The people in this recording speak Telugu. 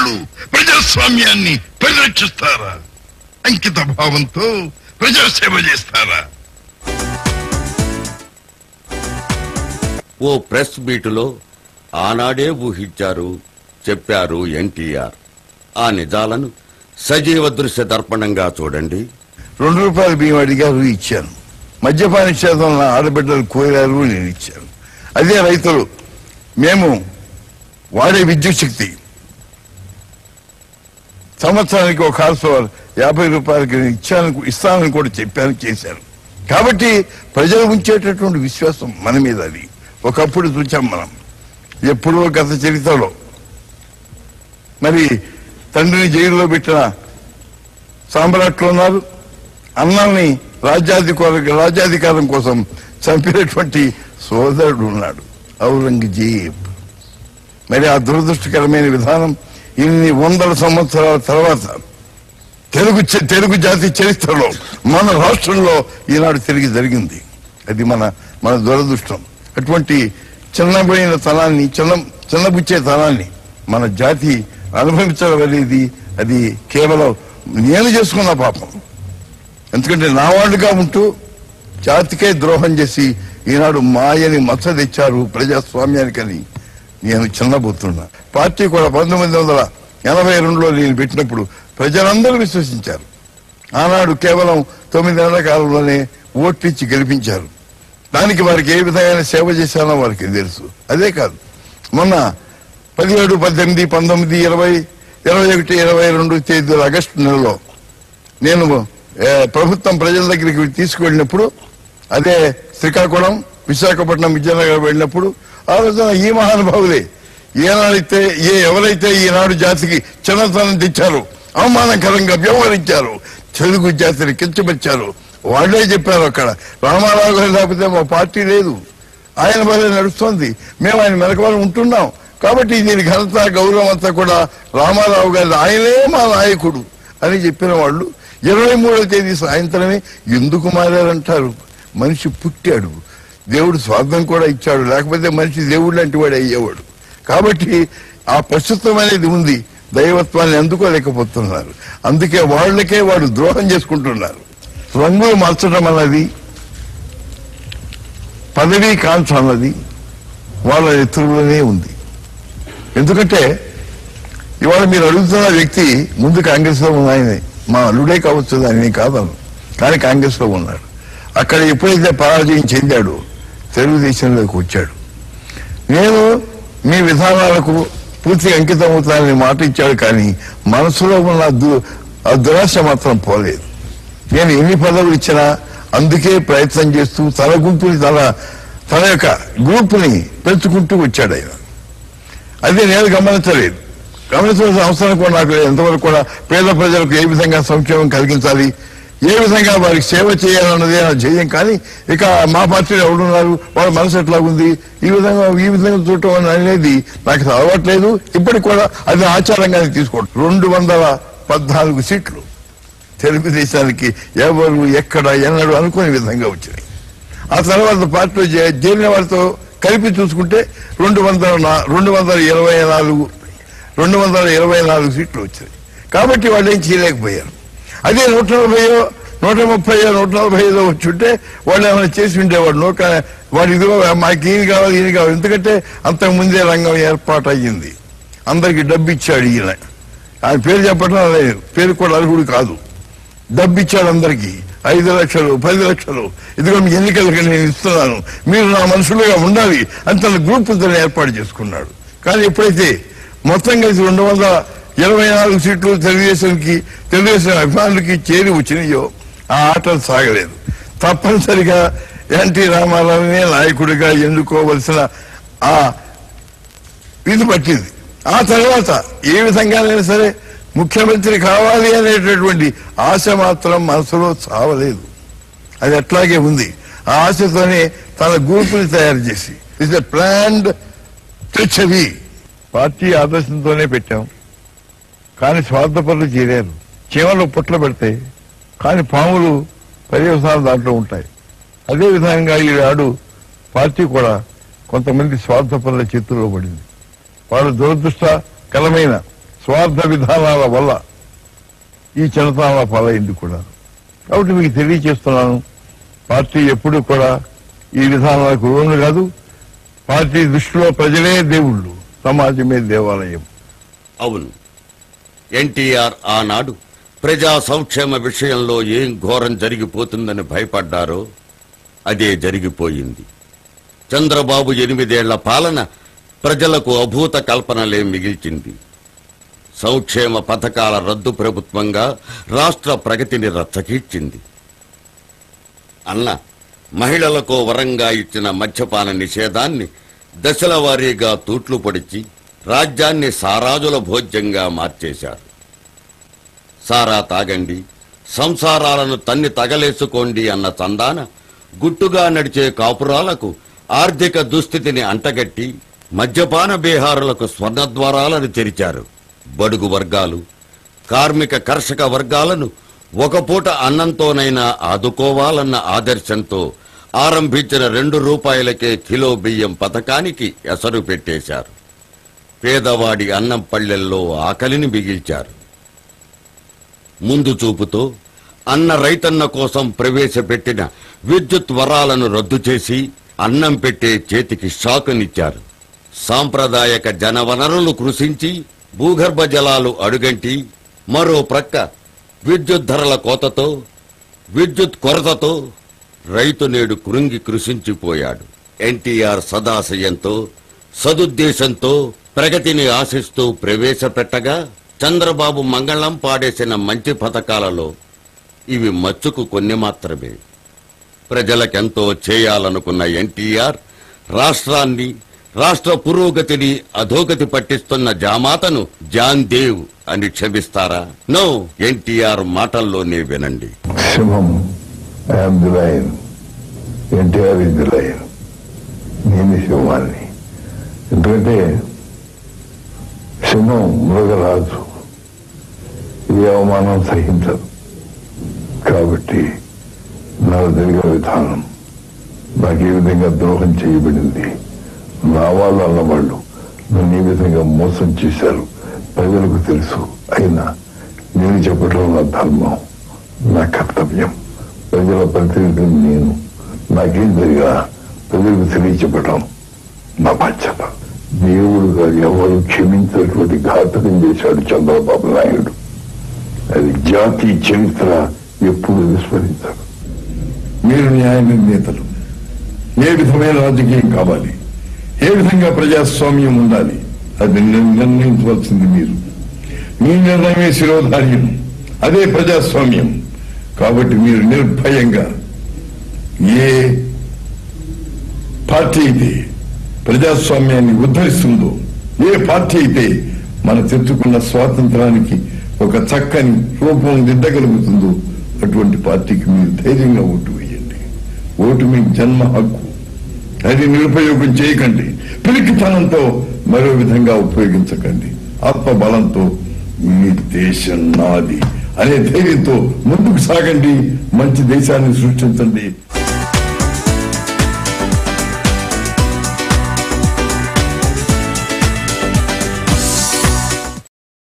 వాళ్ళు ప్రజాస్వామ్యాన్ని పరిరక్షిస్తారా? అంకిత భావంతో ప్రజాసేవ చేస్తారా? ఓ ప్రెస్ మీటులో ఆనాడే ఊహించారు, చెప్పారు ఎన్టీఆర్. ఆ నిజాలను సజీవ దృశ్య దర్పణంగా చూడండి. ₹2 బియ్యం అడిగారు, ఇచ్చాను. మద్యపాన నిషేధం ఆడబిడ్డలు కోరారు, నేను ఇచ్చాను. అదే రైతులు మేము వాడే విద్యుత్ శక్తి సంవత్సరానికి ఒక హార్స్ పవర్ ₹50 ఇస్తానని కూడా చెప్పాను, చేశాను. కాబట్టి ప్రజలు ఉంచేటటువంటి విశ్వాసం మన మీద. అది ఒకప్పుడు చూచాం మనం. ఎప్పుడో గత చరిత్రలో మరి తండ్రిని జైలులో పెట్టిన సామ్రాట్లు ఉన్నారు, అన్నాన్ని రాజ్యాధికారం కోసం చంపినటువంటి సోదరుడు ఉన్నాడు, ఔరంగజేబ్. మరి ఆ దురదృష్టకరమైన విధానం ఇన్ని వందల సంవత్సరాల తర్వాత తెలుగు జాతి చరిత్రలో మన రాష్ట్రంలో ఈనాడు తిరిగి జరిగింది. అది మన దురదృష్టం. అటువంటి చిన్నబోయిన తనాన్ని, చిన్నబుచ్చే తనాన్ని మన జాతి అనుభవించడం అనేది అది కేవలం నేను చేసుకున్న పాపం. ఎందుకంటే నా వాళ్ళుగా ఉంటూ జాతికే ద్రోహం చేసి ఈనాడు మాయని మచ్చ తెచ్చారు ప్రజాస్వామ్యానికని నేను చిన్నబోతున్నా. పార్టీ కూడా 1982లో నేను పెట్టినప్పుడు ప్రజలందరూ విశ్వసించారు. ఆనాడు కేవలం 9 నెలల కాలంలోనే ఓట్లిచ్చి గెలిపించారు. దానికి వారికి ఏ విధమైన సేవ చేశానో వారికి తెలుసు. అదే కాదు, మొన్న 17, 18, 19, 20, 21, 22 తేదీల ఆగస్టు నెలలో నేను ప్రభుత్వం ప్రజల దగ్గరికి తీసుకువెళ్ళినప్పుడు, అదే శ్రీకాకుళం, విశాఖపట్నం, విజయనగరం వెళ్ళినప్పుడు ఆ రోజున ఈ మహానుభావులే ఎవరైతే ఈనాడు జాతికి చిన్నతనం తెచ్చారు, అవమానకరంగా వ్యవహరించారు, తెలుగు జాతిని కించపరిచారు, వాళ్లే చెప్పారు అక్కడ రామారావు గారు లేకపోతే మా పార్టీ లేదు, ఆయన వల్లే నడుస్తోంది, మేము ఆయన మెలకువలు ఉంటున్నాం, కాబట్టి దీని ఘనత గౌరవం అంతా కూడా రామారావు గారి, ఆయనే మా నాయకుడు అని చెప్పిన వాళ్ళు 23వ తేదీ సాయంత్రమే ఎందుకు మారారంటారు? మనిషి పుట్టాడు, దేవుడు స్వార్థం కూడా ఇచ్చాడు, లేకపోతే మనిషి దేవుడు లాంటి వాడు అయ్యేవాడు. కాబట్టి ఆ ప్రస్తుతం అనేది ఉంది, దైవత్వాన్ని అందుకోలేకపోతున్నారు. అందుకే వాళ్ళకే వాడు ద్రోహం చేసుకుంటున్నారు. రంగులు మార్చడం అన్నది, పదవీ కాంక్ష అన్నది వాళ్ళ ఎత్తులోనే ఉంది. ఎందుకంటే ఇవాళ మీరు అడుగుతున్న వ్యక్తి ముందు కాంగ్రెస్ లో ఉన్నాయనే, మా అల్లుడే కావచ్చు, దాన్ని కాదను, కానీ కాంగ్రెస్ లో ఉన్నాడు. అక్కడ ఎప్పుడైతే పరాజయం చెందాడో తెలుగుదేశంలోకి వచ్చాడు. నేను మీ విధానాలకు పూర్తిగా అంకితం అవుతానని మాట ఇచ్చాడు, కానీ మనసులో ఉన్న ఆ దురాశ మాత్రం పోలేదు. నేను ఎన్ని పదవులు ఇచ్చినా అందుకే ప్రయత్నం చేస్తూ తన గుంపుని తన యొక్క గ్రూప్ని పెంచుకుంటూ వచ్చాడు ఆయన. అదే నేను గమనించలేదు, గమనించవలసిన అవసరం కూడా నాకు లేదు. ఎంతవరకు కూడా పేద ప్రజలకు ఏ విధంగా సంక్షేమం కలిగించాలి, ఏ విధంగా వారికి సేవ చేయాలన్నదే నా ధ్యేయం. కానీ ఇక మా పార్టీలో ఎవరున్నారు, వాళ్ళ మనసు ఎట్లాగుంది, ఈ విధంగా చూడటం అనేది నాకు అలవాట్లేదు. ఇప్పటికి కూడా అది ఆచారంగానే తీసుకోవడం. 214 సీట్లు తెలుగుదేశానికి ఎవరు ఎక్కడ ఎన్నడూ అనుకునే విధంగా వచ్చినాయి. ఆ తర్వాత పార్టీలో చేరిన వారితో కలిపి చూసుకుంటే 224 సీట్లు వచ్చాయి. కాబట్టి వాళ్ళు ఏం చేయలేకపోయారు. అదే 140, 130, 145 వచ్చుంటే వాళ్ళు ఏమైనా చేసి ఉండేవాడు. వాడు ఇదిగో మాకు ఈయన కావాలి, ఈయన కావాలి. ఎందుకంటే అంతకుముందే రంగం ఏర్పాటు అయ్యింది, అందరికి డబ్బు ఇచ్చాడు ఈయన. ఆయన పేరు చెప్పడం లేదు, పేరు కూడా అర్హుడు కాదు. డబ్బు ఇచ్చాడు అందరికీ, 5 లక్షలు, 10 లక్షలు, ఇదిగో మీ ఎన్నికలకి నేను ఇస్తున్నాను, మీరు నా మనుషులుగా ఉండాలి అని తన గ్రూపులతో ఏర్పాటు చేసుకున్నాడు. కానీ ఎప్పుడైతే మొత్తం కలిసి 224 సీట్లు తెలుగుదేశం అభిమానులకి చేరి వచ్చినాయో ఆ ఆటలు సాగలేదు. తప్పనిసరిగా ఎన్టీ రామారావునే నాయకుడిగా ఎన్నుకోవలసిన ఆ ఇది పట్టింది. ఆ తర్వాత ఏ విధంగానైనా సరే ముఖ్యమంత్రి కావాలి అనేటటువంటి ఆశ మాత్రం మనసులో చావలేదు. అది అట్లాగే ఉంది. ఆ ఆశతోనే తన గ్రూపుని తయారు చేసి it's a planned treachery. Party ఆదర్శంతోనే పెట్టాం, కానీ స్వార్థపరులు చేరారు. చీమలు పుట్ల పెడతాయి, కానీ పాములు పర్యవసానాలు దాంట్లో ఉంటాయి. అదేవిధంగా ఈనాడు పార్టీ కూడా కొంతమంది స్వార్థపరుల చేతుల్లో పడింది. వాళ్ళు దురదృష్టకరమైన స్వార్థ విధానాల వల్ల ఈ చిన్నతనాల పాలైంది కూడా. కాబట్టి మీకు తెలియజేస్తున్నాను, పార్టీ ఎప్పుడు కూడా ఈ విధానాలకు లోను కాదు. పార్టీ దృష్టిలో ప్రజలే దేవుళ్ళు, సమాజమే దేవాలయం. అవును, ఎన్టీఆర్ ఆనాడు ప్రజా సంక్షేమ విషయంలో ఏం ఘోరం జరిగిపోతుందని భయపడ్డారో అదే జరిగిపోయింది. చంద్రబాబు 8 ఏళ్ల పాలన ప్రజలకు అభూత కల్పనలే మిగిల్చింది. సంక్షేమ పథకాల రద్దు ప్రభుత్వంగా రాష్ట్ర ప్రగతిని రచ్చకీడ్చింది. అన్న మహిళలకు వరంగా ఇచ్చిన మద్యపాన నిషేధాన్ని దశల వారీగా తూట్లు పొడిచి రాజ్యాన్ని సారాజుల భోజ్యంగా మార్చేశారు. సారా తాగండి, సంసారాలను తన్ని తగలేసుకోండి అన్న చందాన గుట్టుగా నడిచే కాపురాలకు ఆర్థిక దుస్థితిని అంటగట్టి మద్యపాన బేహారులకు స్వర్ణద్వారాలను తెరిచారు. బడుగు వర్గాలు, కార్మిక కర్షక వర్గాలను ఒక పూట అన్నంతోనైనా ఆదుకోవాలన్న ఆదర్శంతో ఆరంభించిన 2 రూపాయలకే కిలో బియ్యం పథకానికి ఎసరు పెట్టేశారు. పేదవాడి అన్నం పళ్ళెల్లో ఆకలిని మిగిల్చారు. ముందు చూపుతో అన్న రైతన్న కోసం ప్రవేశపెట్టిన విద్యుత్ వరాలను రద్దు చేసి అన్నం పెట్టే చేతికి షాకునిచ్చారు. సాంప్రదాయక జనవనరులు కృషించి భూగర్భ జలాలు అడుగంటి మరో ప్రక్క విద్యుత్ ధరల కోతతో, విద్యుత్ కొరతతో రైతు నేడు కృంగి కృషించిపోయాడు. ఎన్టీఆర్ సదాశయంతో, సదుద్దేశంతో ప్రగతిని ఆశిస్తూ ప్రవేశపెట్టగా చంద్రబాబు మంగళం పాడేసిన మంచి పథకాలలో ఇవి మచ్చుకు కొన్ని మాత్రమే. ప్రజలకెంతో చేయాలనుకున్న ఎన్టీఆర్ రాష్ట్రాన్ని, రాష్ట్ర పురోగతిని అధోగతి పట్టిస్తున్న జామాతను జాన్ దేవ్ అని క్షమిస్తారా? నో, ఎన్టీఆర్ మాటల్లోనే వినండి. సింహం, I'm the lion, NTR is the lion. నేను సింహాన్ని. ఎందుకంటే సింహం మృగరాజు, ఏ అవమానం సహించదు. కాబట్టి నాకు జరిగిన విధానం, నాకు ఏ విధంగా ద్రోహం చేయబడింది, నా వాళ్ళు అన్నవాళ్ళు నన్ను ఏ విధంగా మోసం చేశారు ప్రజలకు తెలుసు. అయినా నేను చెప్పడం నా ధర్మం, నా కర్తవ్యం. ప్రజల ప్రతినిధిని నేను. నాకేం జరిగా ప్రజలకు తెలియచెప్పడం నా బాధ్యత. దేవుడుగా ఎవరు క్షమించినటువంటి ఘాతకం చేశాడు చంద్రబాబు నాయుడు. అది జాతి చరిత్ర ఎప్పుడు విస్మరించరు. మీరు న్యాయ నిర్ణేతలు. ఏ విధమైన రాజకీయం కావాలి, ఏ విధంగా ప్రజాస్వామ్యం ఉండాలి, అది నిర్ణయించవలసింది మీరు. మీ నిర్ణయమే శిరోధార్యం, అదే ప్రజాస్వామ్యం. కాబట్టి మీరు నిర్భయంగా ఏ పార్టీ అయితే ప్రజాస్వామ్యాన్ని ఉద్ధరిస్తుందో, ఏ పార్టీ అయితే మన తెచ్చుకున్న స్వాతంత్రానికి ఒక చక్కని రూపం దిద్దగలుగుతుందో అటువంటి పార్టీకి మీరు ధైర్యంగా ఓటు వేయండి. ఓటు మీ జన్మ హక్కు. అది నిరుపయోగం చేయకండి. పిరికితనంతో మరో విధంగా ఉపయోగించకండి. ఆత్మబలంతో ఈ దేశం నాది అనే ధైర్యంతో ముందుకు సాగండి. మంచి దేశాన్ని సృష్టించండి.